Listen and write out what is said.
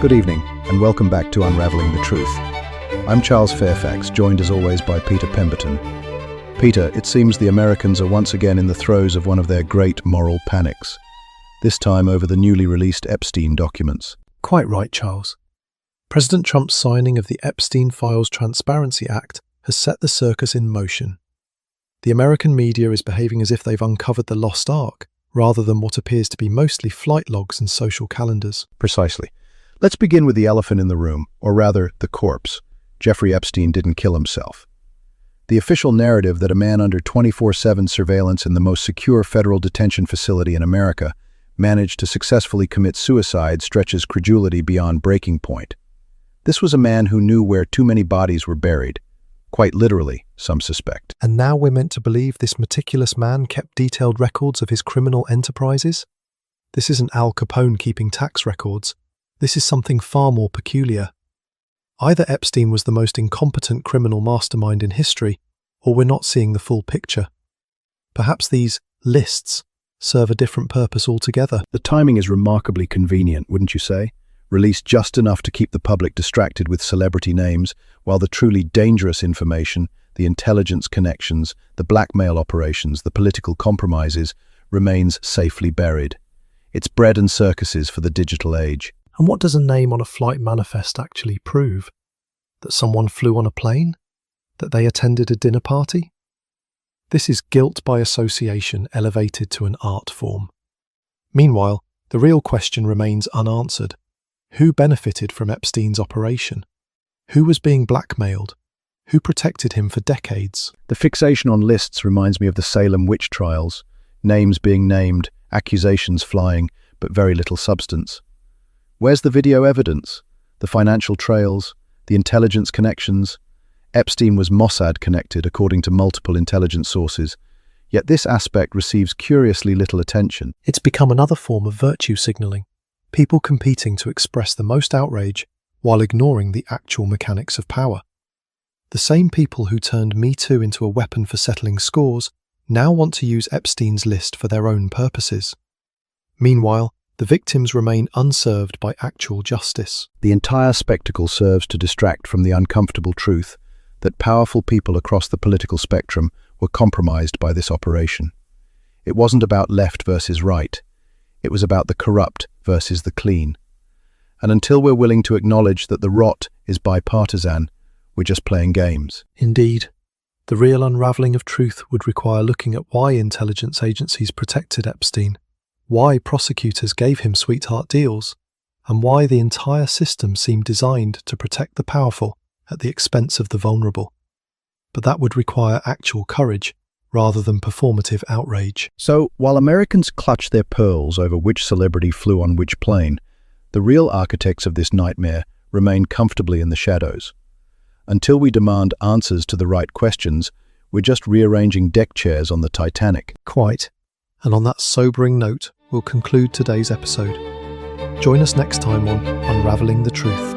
Good evening, and welcome back to Unraveling the Truth. I'm Charles Fairfax, joined as always by Peter Pemberton. Peter, it seems the Americans are once again in the throes of one of their great moral panics, this time over the newly released Epstein documents. Quite right, Charles. President Trump's signing of the Epstein Files Transparency Act has set the circus in motion. The American media is behaving as if they've uncovered the lost ark, rather than what appears to be mostly flight logs and social calendars. Precisely. Let's begin with the elephant in the room, or rather, the corpse. Jeffrey Epstein didn't kill himself. The official narrative that a man under 24/7 surveillance in the most secure federal detention facility in America managed to successfully commit suicide stretches credulity beyond breaking point. This was a man who knew where too many bodies were buried. Quite literally, some suspect. And now we're meant to believe this meticulous man kept detailed records of his criminal enterprises? This isn't Al Capone keeping tax records. This is something far more peculiar. Either Epstein was the most incompetent criminal mastermind in history, or we're not seeing the full picture. Perhaps these lists serve a different purpose altogether. The timing is remarkably convenient, wouldn't you say? Released just enough to keep the public distracted with celebrity names, while the truly dangerous information, the intelligence connections, the blackmail operations, the political compromises, remains safely buried. It's bread and circuses for the digital age. And what does a name on a flight manifest actually prove? That someone flew on a plane? That they attended a dinner party? This is guilt by association elevated to an art form. Meanwhile, the real question remains unanswered. Who benefited from Epstein's operation? Who was being blackmailed? Who protected him for decades? The fixation on lists reminds me of the Salem witch trials. Names being named, accusations flying, but very little substance. Where's the video evidence? The financial trails? The intelligence connections? Epstein was Mossad connected according to multiple intelligence sources, yet this aspect receives curiously little attention. It's become another form of virtue signaling, people competing to express the most outrage while ignoring the actual mechanics of power. The same people who turned Me Too into a weapon for settling scores now want to use Epstein's list for their own purposes. Meanwhile, the victims remain unserved by actual justice. The entire spectacle serves to distract from the uncomfortable truth that powerful people across the political spectrum were compromised by this operation. It wasn't about left versus right. It was about the corrupt versus the clean. And until we're willing to acknowledge that the rot is bipartisan, we're just playing games. Indeed, the real unraveling of truth would require looking at why intelligence agencies protected Epstein, why prosecutors gave him sweetheart deals, and why the entire system seemed designed to protect the powerful at the expense of the vulnerable. But that would require actual courage rather than performative outrage. So, while Americans clutch their pearls over which celebrity flew on which plane, the real architects of this nightmare remain comfortably in the shadows. Until we demand answers to the right questions, we're just rearranging deck chairs on the Titanic. Quite. And on that sobering note, we'll conclude today's episode. Join us next time on Unraveling the Truth.